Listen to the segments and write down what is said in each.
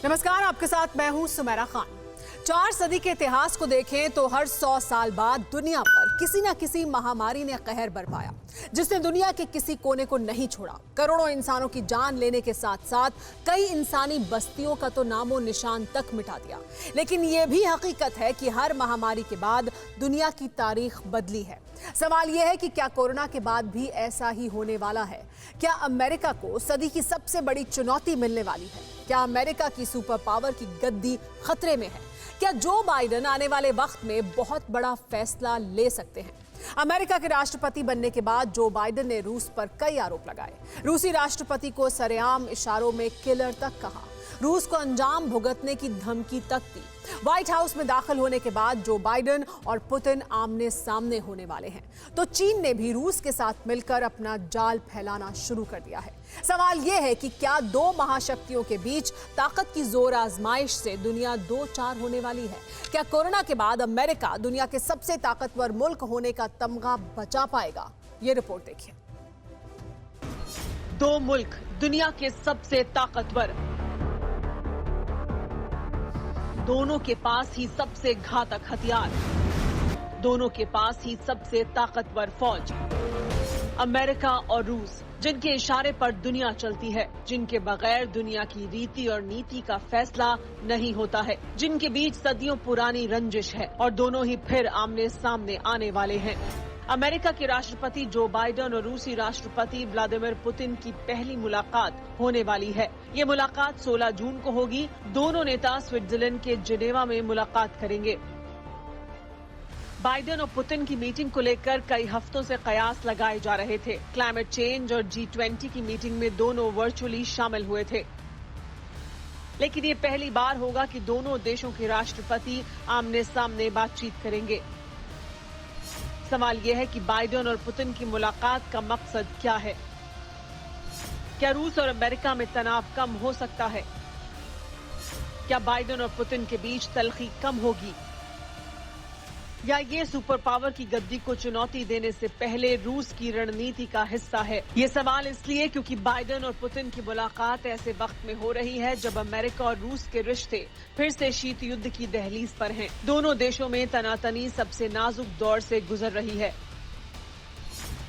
नमस्कार, आपके साथ मैं हूं सुमेरा खान। 4 सदी के इतिहास को देखें तो हर 100 साल बाद दुनिया पर किसी न किसी महामारी ने कहर बरपाया, जिसने दुनिया के किसी कोने को नहीं छोड़ा। करोड़ों इंसानों की जान लेने के साथ साथ कई इंसानी बस्तियों का तो नामो निशान तक मिटा दिया। लेकिन यह भी हकीकत है कि हर महामारी के बाद दुनिया की तारीख बदली है। सवाल यह है कि क्या कोरोना के बाद भी ऐसा ही होने वाला है? क्या अमेरिका को सदी की सबसे बड़ी चुनौती मिलने वाली है? क्या अमेरिका की सुपर पावर की गद्दी खतरे में है? क्या जो बाइडेन आने वाले वक्त में बहुत बड़ा फैसला ले सकते हैं? अमेरिका के राष्ट्रपति बनने के बाद जो बाइडेन ने रूस पर कई आरोप लगाए। रूसी राष्ट्रपति को सरेआम इशारों में किलर तक कहा। रूस को अंजाम भुगतने की धमकी तक दी। व्हाइट हाउस में दाखिल होने के बाद जो बाइडेन और पुतिन आमने सामने होने वाले हैं, तो चीन ने भी रूस के साथ मिलकर अपना जाल फैलाना शुरू कर दिया है। सवाल यह है कि क्या दो महाशक्तियों के बीच ताकत की जोर आजमाइश से दुनिया 2-4 होने वाली है? क्या कोरोना के बाद अमेरिका दुनिया के सबसे ताकतवर मुल्क होने का तमगा बचा पाएगा? ये रिपोर्ट देखिए। दो मुल्क दुनिया के सबसे ताकतवर, दोनों के पास ही सबसे घातक हथियार, दोनों के पास ही सबसे ताकतवर फौज। अमेरिका और रूस, जिनके इशारे पर दुनिया चलती है, जिनके बगैर दुनिया की रीति और नीति का फैसला नहीं होता है, जिनके बीच सदियों पुरानी रंजिश है और दोनों ही फिर आमने सामने आने वाले हैं। अमेरिका के राष्ट्रपति जो बाइडेन और रूसी राष्ट्रपति व्लादिमीर पुतिन की पहली मुलाकात होने वाली है। ये मुलाकात 16 जून को होगी। दोनों नेता स्विट्जरलैंड के जिनेवा में मुलाकात करेंगे। बाइडेन और पुतिन की मीटिंग को लेकर कई हफ्तों से कयास लगाए जा रहे थे। क्लाइमेट चेंज और G20 की मीटिंग में दोनों वर्चुअली शामिल हुए थे, लेकिन ये पहली बार होगा कि दोनों देशों के राष्ट्रपति आमने सामने बातचीत करेंगे। सवाल यह है कि बाइडेन और पुतिन की मुलाकात का मकसद क्या है? क्या रूस और अमेरिका में तनाव कम हो सकता है? क्या बाइडेन और पुतिन के बीच तल्खी कम होगी? या ये सुपर पावर की गद्दी को चुनौती देने से पहले रूस की रणनीति का हिस्सा है? ये सवाल इसलिए क्योंकि बाइडेन और पुतिन की मुलाकात ऐसे वक्त में हो रही है जब अमेरिका और रूस के रिश्ते फिर से शीत युद्ध की दहलीज पर हैं। दोनों देशों में तनातनी सबसे नाजुक दौर से गुजर रही है।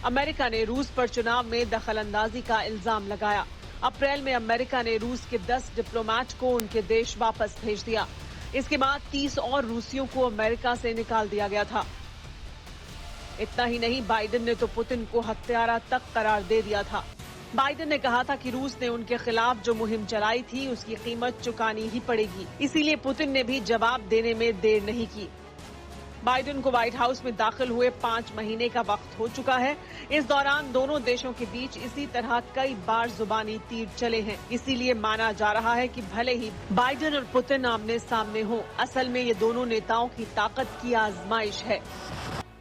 अमेरिका ने रूस पर चुनाव में दखलंदाजी का इल्जाम लगाया। अप्रैल में अमेरिका ने रूस के 10 डिप्लोमेट को उनके देश वापस भेज दिया। इसके बाद 30 और रूसियों को अमेरिका से निकाल दिया गया था। इतना ही नहीं, बाइडेन ने तो पुतिन को हत्यारा तक करार दे दिया था। बाइडेन ने कहा था कि रूस ने उनके खिलाफ जो मुहिम चलाई थी उसकी कीमत चुकानी ही पड़ेगी। इसीलिए पुतिन ने भी जवाब देने में देर नहीं की। बाइडेन को व्हाइट हाउस में दाखिल हुए 5 महीने का वक्त हो चुका है। इस दौरान दोनों देशों के बीच इसी तरह कई बार जुबानी तीर चले हैं। इसीलिए माना जा रहा है कि भले ही बाइडेन और पुतिन आमने सामने हो, असल में ये दोनों नेताओं की ताकत की आजमाइश है।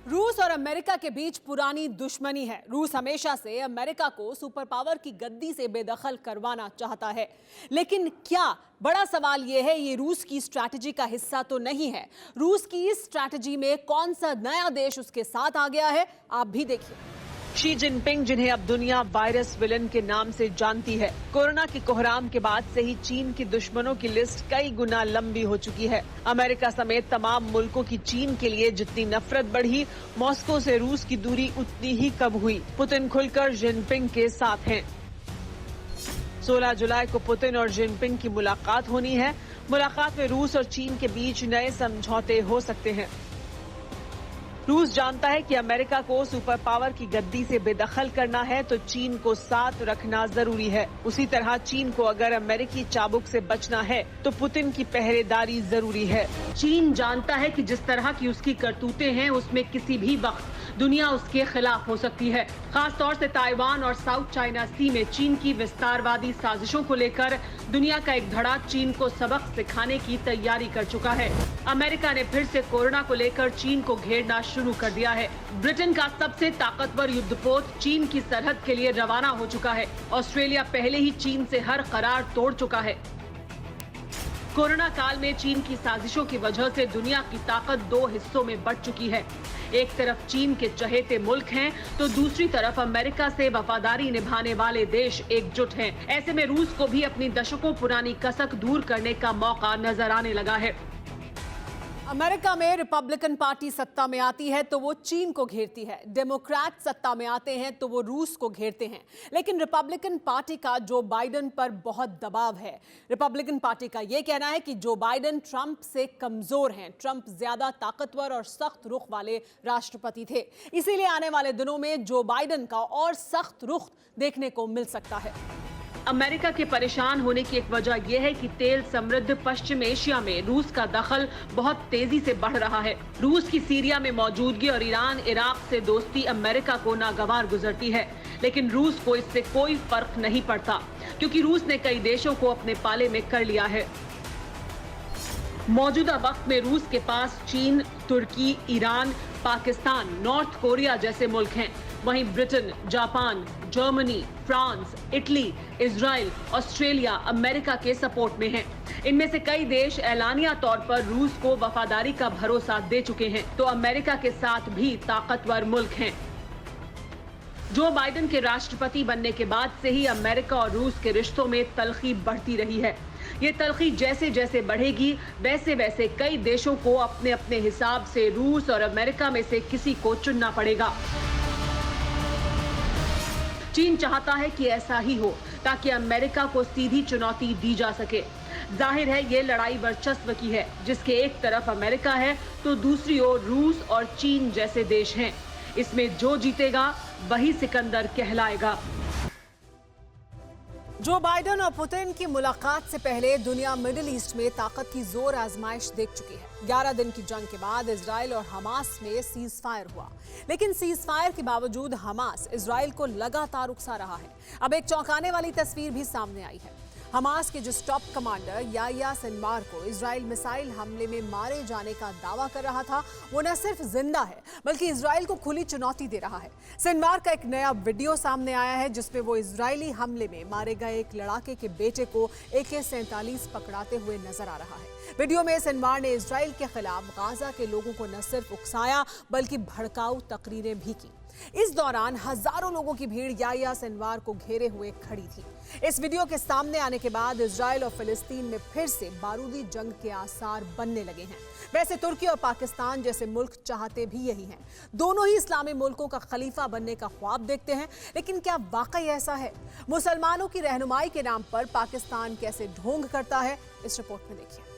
रूस और अमेरिका के बीच पुरानी दुश्मनी है। रूस हमेशा से अमेरिका को सुपर पावर की गद्दी से बेदखल करवाना चाहता है। लेकिन क्या, बड़ा सवाल यह है, ये रूस की स्ट्रैटेजी का हिस्सा तो नहीं है। रूस की इस स्ट्रैटेजी में कौन सा नया देश उसके साथ आ गया है, आप भी देखिए। शी जिनपिंग, जिन्हें अब दुनिया वायरस विलन के नाम से जानती है, कोरोना के कोहराम के बाद से ही चीन की दुश्मनों की लिस्ट कई गुना लंबी हो चुकी है। अमेरिका समेत तमाम मुल्कों की चीन के लिए जितनी नफरत बढ़ी, मॉस्को से रूस की दूरी उतनी ही कम हुई। पुतिन खुलकर जिनपिंग के साथ हैं। 16 जुलाई को पुतिन और जिनपिंग की मुलाकात होनी है। मुलाकात में रूस और चीन के बीच नए समझौते हो सकते हैं। रूस जानता है कि अमेरिका को सुपर पावर की गद्दी से बेदखल करना है तो चीन को साथ रखना जरूरी है। उसी तरह चीन को अगर अमेरिकी चाबुक से बचना है तो पुतिन की पहरेदारी जरूरी है। चीन जानता है कि जिस तरह की उसकी करतूतें हैं उसमें किसी भी वक्त दुनिया उसके खिलाफ हो सकती है। खास तौर से ताइवान और साउथ चाइना सी में चीन की विस्तारवादी साजिशों को लेकर दुनिया का एक धड़ा चीन को सबक सिखाने की तैयारी कर चुका है। अमेरिका ने फिर से कोरोना को लेकर चीन को घेरना शुरू कर दिया है। ब्रिटेन का सबसे ताकतवर युद्धपोत चीन की सरहद के लिए रवाना हो चुका है। ऑस्ट्रेलिया पहले ही चीन से हर करार तोड़ चुका है। कोरोना काल में चीन की साजिशों की वजह से दुनिया की ताकत दो हिस्सों में बंट चुकी है। एक तरफ चीन के चहेते मुल्क हैं, तो दूसरी तरफ अमेरिका से वफादारी निभाने वाले देश एकजुट हैं। ऐसे में रूस को भी अपनी दशकों पुरानी कसक दूर करने का मौका नजर आने लगा है। अमेरिका में रिपब्लिकन पार्टी सत्ता में आती है तो वो चीन को घेरती है, डेमोक्रेट सत्ता में आते हैं तो वो रूस को घेरते हैं। लेकिन रिपब्लिकन पार्टी का जो बाइडेन पर बहुत दबाव है। रिपब्लिकन पार्टी का ये कहना है कि जो बाइडेन ट्रंप से कमजोर हैं। ट्रंप ज्यादा ताकतवर और सख्त रुख वाले राष्ट्रपति थे, इसीलिए आने वाले दिनों में जो बाइडेन का और सख्त रुख देखने को मिल सकता है। अमेरिका के परेशान होने की एक वजह यह है कि तेल समृद्ध पश्चिम एशिया में रूस का दखल बहुत तेजी से बढ़ रहा है। रूस की सीरिया में मौजूदगी और ईरान इराक से दोस्ती अमेरिका को नागवार गुजरती है, लेकिन रूस को इससे कोई फर्क नहीं पड़ता, क्योंकि रूस ने कई देशों को अपने पाले में कर लिया है। मौजूदा वक्त में रूस के पास चीन, तुर्की, ईरान, पाकिस्तान, नॉर्थ कोरिया जैसे मुल्क हैं। वहीं Britain, Japan, Germany, France, Italy, Israel, Australia America के सपोर्ट में हैं। इनमें से कई देश ऐलानिया तौर पर रूस को वफादारी का भरोसा दे चुके हैं, तो अमेरिका के साथ भी ताकतवर मुल्क हैं। जो बाइडेन के राष्ट्रपति बनने के बाद से ही अमेरिका और रूस के रिश्तों में तलखी बढ़ती रही है। ये तलखी जैसे जैसे बढ़ेगी, वैसे वैसे कई देशों को अपने अपने हिसाब से रूस और अमेरिका में से किसी को चुनना पड़ेगा। चीन चाहता है कि ऐसा ही हो, ताकि अमेरिका को सीधी चुनौती दी जा सके। जाहिर है ये लड़ाई वर्चस्व की है, जिसके एक तरफ अमेरिका है तो दूसरी ओर रूस और चीन जैसे देश हैं। इसमें जो जीतेगा वही सिकंदर कहलाएगा। जो बाइडेन और पुतिन की मुलाकात से पहले दुनिया मिडिल ईस्ट में ताकत की जोर आजमाइश देख चुकी है। 11 दिन की जंग के बाद इजराइल और हमास में सीज फायर हुआ, लेकिन सीज फायर के बावजूद हमास इजराइल को लगातार उकसा रहा है। अब एक चौंकाने वाली तस्वीर भी सामने आई है। हमास के जो टॉप कमांडर याह्या सिनवार को इजराइल मिसाइल हमले में मारे जाने का दावा कर रहा था, वो न सिर्फ जिंदा है बल्कि इजराइल को खुली चुनौती दे रहा है। सिनवार का एक नया वीडियो सामने आया है, जिसमें वो इजरायली हमले में मारे गए एक लड़ाके के बेटे को AK-47 पकड़ाते हुए नजर आ रहा है। वीडियो में सिनवार ने इजराइल के खिलाफ गाजा के लोगों को न सिर्फ उकसाया बल्कि भड़काऊ तकरीरें भी की। इस दौरान हजारों लोगों की भीड़ याह्या सिनवार को घेरे हुए खड़ी थी। इस वीडियो के सामने आने के बाद इजराइल और फिलिस्तीन में फिर से बारूदी जंग के आसार बनने लगे हैं। वैसे तुर्की और पाकिस्तान जैसे मुल्क चाहते भी यही हैं। दोनों ही इस्लामी मुल्कों का खलीफा बनने का ख्वाब देखते हैं, लेकिन क्या वाकई ऐसा है? मुसलमानों की रहनुमाई के नाम पर पाकिस्तान कैसे ढोंग करता है, इस रिपोर्ट में देखिए।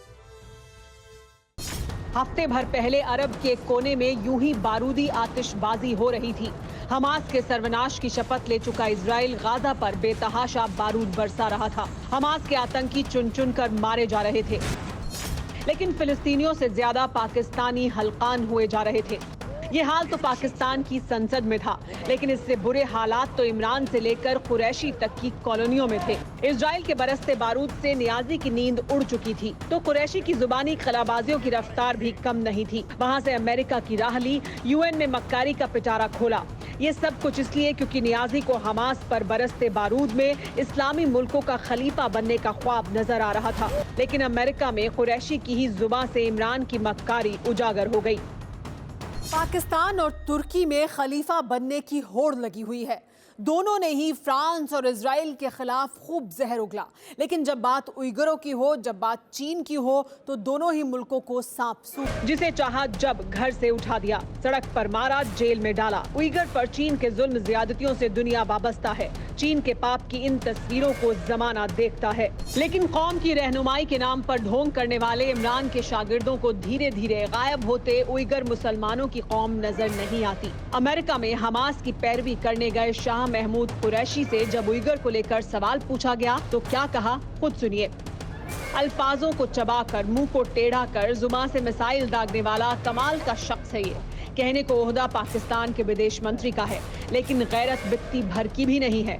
हफ्ते भर पहले अरब के कोने में यूं ही बारूदी आतिशबाजी हो रही थी। हमास के सर्वनाश की शपथ ले चुका इजराइल गाजा पर बेतहाशा बारूद बरसा रहा था। हमास के आतंकी चुन चुन कर मारे जा रहे थे, लेकिन फिलिस्तीनियों से ज्यादा पाकिस्तानी हल्कान हुए जा रहे थे। ये हाल तो पाकिस्तान की संसद में था, लेकिन इससे बुरे हालात तो इमरान से लेकर कुरैशी तक की कॉलोनियों में थे। इजराइल के बरसते बारूद से नियाजी की नींद उड़ चुकी थी, तो कुरैशी की जुबानी खलाबाजियों की रफ्तार भी कम नहीं थी। वहाँ से अमेरिका की राह ली, UN में मक्कारी का पिटारा खोला। ये सब कुछ इसलिए क्योंकि नियाजी को हमास पर बरसते बारूद में इस्लामी मुल्कों का खलीफा बनने का ख्वाब नजर आ रहा था। लेकिन अमेरिका में कुरैशी की ही जुबान से इमरान की मक्कारी उजागर हो गई। पाकिस्तान और तुर्की में खलीफा बनने की होड़ लगी हुई है। दोनों ने ही फ्रांस और इजराइल के खिलाफ खूब जहर उगला, लेकिन जब बात उइगरों की हो, जब बात चीन की हो, तो दोनों ही मुल्कों को सांप सूंघ जिसे चाहा जब घर से उठा दिया, सड़क पर मारा, जेल में डाला। उइगर पर चीन के जुल्म ज्यादतियों से दुनिया वाबस्ता है। चीन के पाप की इन तस्वीरों को जमाना देखता है, लेकिन कौम की रहनुमाई के नाम पर ढोंग करने वाले इमरान के शागिर्दों को धीरे धीरे गायब होते उइगर मुसलमानों की कौम नजर नहीं आती। अमेरिका में हमास की पैरवी करने गए शाह महमूद कुरैशी से जब उइगर को लेकर सवाल पूछा गया तो क्या कहा, खुद सुनिए। अल्फाजों को चबाकर, मुंह को टेढ़ा कर जुबान से मिसाइल दागने वाला कमाल का शख्स है ये। कहने को ओहदा पाकिस्तान के विदेश मंत्री का है, लेकिन गैरत बित्ती भर की भी नहीं है।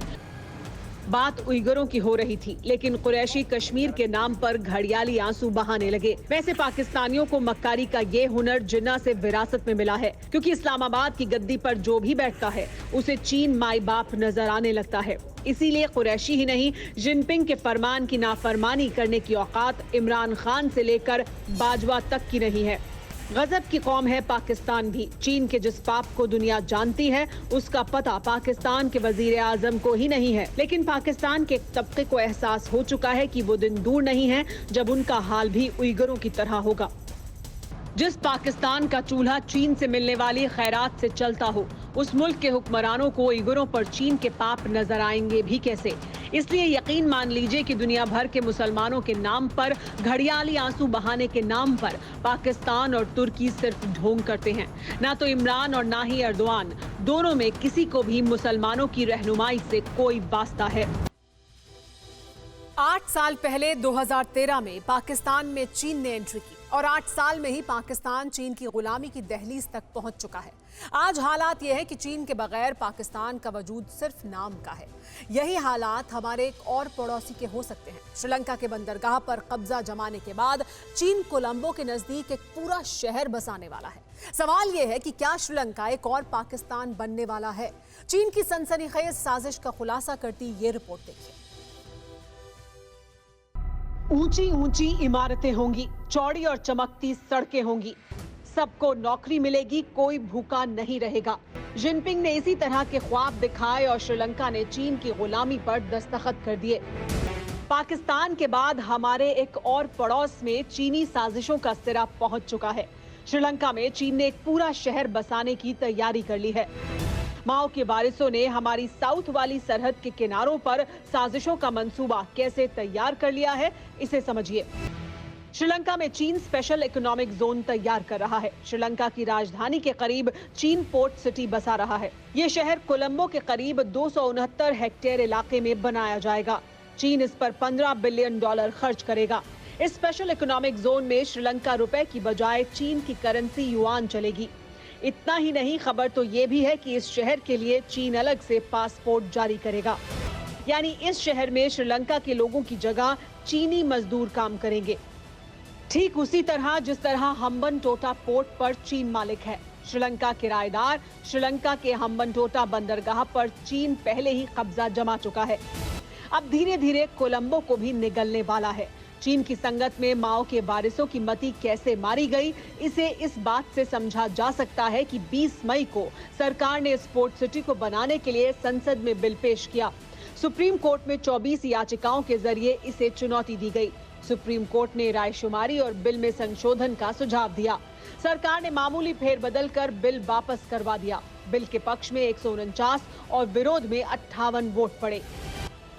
बात उइगरों की हो रही थी, लेकिन कुरैशी कश्मीर के नाम पर घड़ियाली आंसू बहाने लगे। वैसे पाकिस्तानियों को मक्कारी का ये हुनर जिन्ना से विरासत में मिला है, क्योंकि इस्लामाबाद की गद्दी पर जो भी बैठता है उसे चीन माई बाप नजर आने लगता है। इसीलिए कुरैशी ही नहीं, जिनपिंग के फरमान की नाफरमानी करने की औकात इमरान खान से लेकर बाजवा तक की नहीं है। गजब की कौम है पाकिस्तान भी। चीन के जिस पाप को दुनिया जानती है उसका पता पाकिस्तान के वजीर आजम को ही नहीं है, लेकिन पाकिस्तान के एक तबके को एहसास हो चुका है कि वो दिन दूर नहीं है जब उनका हाल भी उइगरों की तरह होगा। जिस पाकिस्तान का चूल्हा चीन से मिलने वाली खैरात से चलता हो, उस मुल्क के हुक्मरानों को उइगरों पर चीन के पाप नजर आएंगे भी कैसे। इसलिए यकीन मान लीजिए कि दुनिया भर के मुसलमानों के नाम पर, घड़ियाली आंसू बहाने के नाम पर पाकिस्तान और तुर्की सिर्फ ढोंग करते हैं। ना तो इमरान और ना ही एर्दोआन, दोनों में किसी को भी मुसलमानों की रहनुमाई से कोई वास्ता है। 8 साल पहले 2013 में पाकिस्तान में चीन ने एंट्री की और 8 साल में ही पाकिस्तान चीन की गुलामी की दहलीज तक पहुंच चुका है। आज हालात यह है कि चीन के बगैर पाकिस्तान का वजूद सिर्फ नाम का है। यही हालात हमारे एक और पड़ोसी के हो सकते हैं। श्रीलंका के बंदरगाह पर कब्जा जमाने के बाद चीन कोलंबो के नजदीक एक पूरा शहर बसाने वाला है। सवाल यह है कि क्या श्रीलंका एक और पाकिस्तान बनने वाला है? चीन की सनसनीखेज साजिश का खुलासा करती ये रिपोर्ट देखिए। ऊंची ऊंची इमारतें होंगी, चौड़ी और चमकती सड़कें होंगी, सबको नौकरी मिलेगी, कोई भूखा नहीं रहेगा। जिनपिंग ने इसी तरह के ख्वाब दिखाए और श्रीलंका ने चीन की गुलामी पर दस्तखत कर दिए। पाकिस्तान के बाद हमारे एक और पड़ोस में चीनी साजिशों का सिरा पहुंच चुका है। श्रीलंका में चीन ने एक पूरा शहर बसाने की तैयारी कर ली है। माओ के वारिसों ने हमारी साउथ वाली सरहद के किनारों पर साजिशों का मंसूबा कैसे तैयार कर लिया है, इसे समझिए। श्रीलंका में चीन स्पेशल इकोनॉमिक जोन तैयार कर रहा है। श्रीलंका की राजधानी के करीब चीन पोर्ट सिटी बसा रहा है। ये शहर कोलंबो के करीब 269 हेक्टेयर इलाके में बनाया जाएगा। चीन इस पर $15 बिलियन खर्च करेगा। इस स्पेशल इकोनॉमिक जोन में श्रीलंका रुपए की बजाय चीन की करेंसी युआन चलेगी। इतना ही नहीं, खबर तो ये भी है कि इस शहर के लिए चीन अलग से पासपोर्ट जारी करेगा। यानी इस शहर में श्रीलंका के लोगों की जगह चीनी मजदूर काम करेंगे। ठीक उसी तरह जिस तरह हम्बनटोटा पोर्ट पर चीन मालिक है। श्रीलंका किराएदार श्रीलंका के हम्बनटोटा बंदरगाह पर चीन पहले ही कब्जा जमा चुका है। अब धीरे धीरे कोलंबो को भी निगलने वाला है। चीन की संगत में माओ के वारिसों की मती कैसे मारी गई, इसे इस बात से समझा जा सकता है कि 20 मई को सरकार ने इस पोर्ट सिटी को बनाने के लिए संसद में बिल पेश किया। सुप्रीम कोर्ट में 24 याचिकाओं के जरिए इसे चुनौती दी गई। सुप्रीम कोर्ट ने रायशुमारी और बिल में संशोधन का सुझाव दिया। सरकार ने मामूली फेरबदल कर बिल वापस करवा दिया। बिल के पक्ष में 149 और विरोध में 58 वोट पड़े।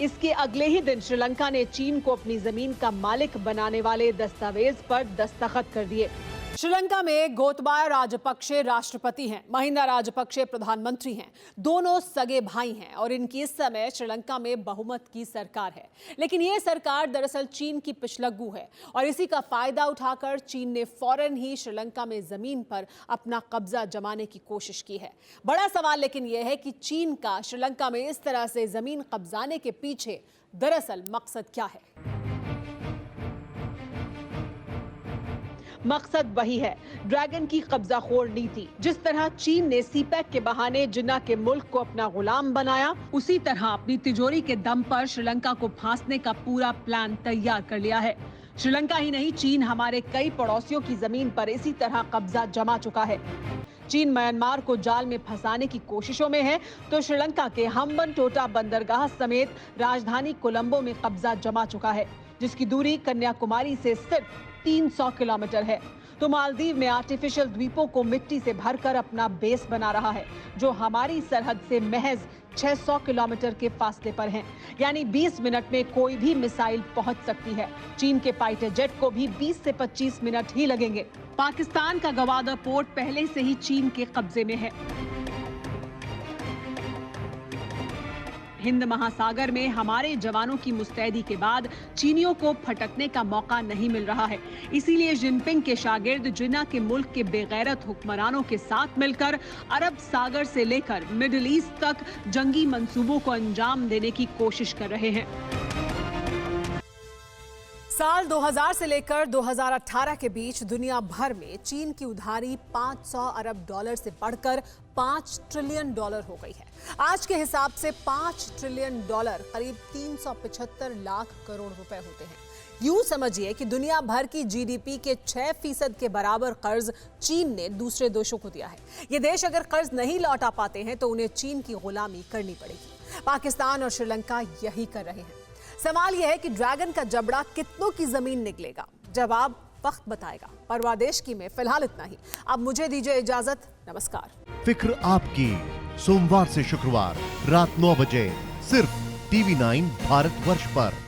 इसके अगले ही दिन श्रीलंका ने चीन को अपनी जमीन का मालिक बनाने वाले दस्तावेज पर दस्तखत कर दिए। श्रीलंका में गोतबाया राजपक्षे राष्ट्रपति हैं, महिंदा राजपक्षे प्रधानमंत्री हैं। दोनों सगे भाई हैं और इनकी इस समय श्रीलंका में बहुमत की सरकार है। लेकिन ये सरकार दरअसल चीन की पिछलग्गू है और इसी का फायदा उठाकर चीन ने फौरन ही श्रीलंका में जमीन पर अपना कब्जा जमाने की कोशिश की है। बड़ा सवाल लेकिन यह है कि चीन का श्रीलंका में इस तरह से जमीन कब्जाने के पीछे दरअसल मकसद क्या है? मकसद वही है, ड्रैगन की कब्जाखोर नीति। जिस तरह चीन ने सीपैक के बहाने जिन्ना के मुल्क को अपना गुलाम बनाया, उसी तरह अपनी तिजोरी के दम पर श्रीलंका को फांसने का पूरा प्लान तैयार कर लिया है। श्रीलंका ही नहीं, चीन हमारे कई पड़ोसियों की जमीन पर इसी तरह कब्जा जमा चुका है। चीन म्यांमार को जाल में फंसाने की कोशिशों में है, तो श्रीलंका के हम्बनटोटा बंदरगाह समेत राजधानी कोलंबो में कब्जा जमा चुका है, जिसकी दूरी कन्याकुमारी से सिर्फ 300 किलोमीटर है। तो मालदीव में आर्टिफिशियल द्वीपों को मिट्टी से भरकर अपना बेस बना रहा है, जो हमारी सरहद से महज 600 किलोमीटर के फासले पर हैं। यानी 20 मिनट में कोई भी मिसाइल पहुंच सकती है। चीन के फाइटर जेट को भी 20 से 25 मिनट ही लगेंगे। पाकिस्तान का गवादर पोर्ट पहले से ही चीन के कब्जे में है। हिंद महासागर में हमारे जवानों की मुस्तैदी के बाद चीनियों को फटकने का मौका नहीं मिल रहा है। इसीलिए जिनपिंग के शागिर्द जिन्ना के मुल्क के बेगैरत हुक्मरानों के साथ मिलकर अरब सागर से लेकर मिडिल ईस्ट तक जंगी मंसूबों को अंजाम देने की कोशिश कर रहे हैं। साल 2000 से लेकर 2018 के बीच दुनिया भर में चीन की उधारी 500 अरब डॉलर से बढ़कर 5 ट्रिलियन डॉलर हो गई है। आज के हिसाब से 5 ट्रिलियन डॉलर करीब 375 लाख करोड़ रुपए होते हैं। यूं समझिए कि दुनिया भर की जीडीपी के 6% के बराबर कर्ज चीन ने दूसरे देशों को दिया है। ये देश अगर कर्ज नहीं लौटा पाते हैं तो उन्हें चीन की गुलामी करनी पड़ेगी। पाकिस्तान और श्रीलंका यही कर रहे हैं। सवाल यह है कि ड्रैगन का जबड़ा कितनों की जमीन निकलेगा, जवाब वक्त बताएगा। परवादेश की में फिलहाल इतना ही। अब मुझे दीजिए इजाजत। नमस्कार। फिक्र आपकी, सोमवार से शुक्रवार रात 9 बजे सिर्फ TV9 भारतवर्ष पर।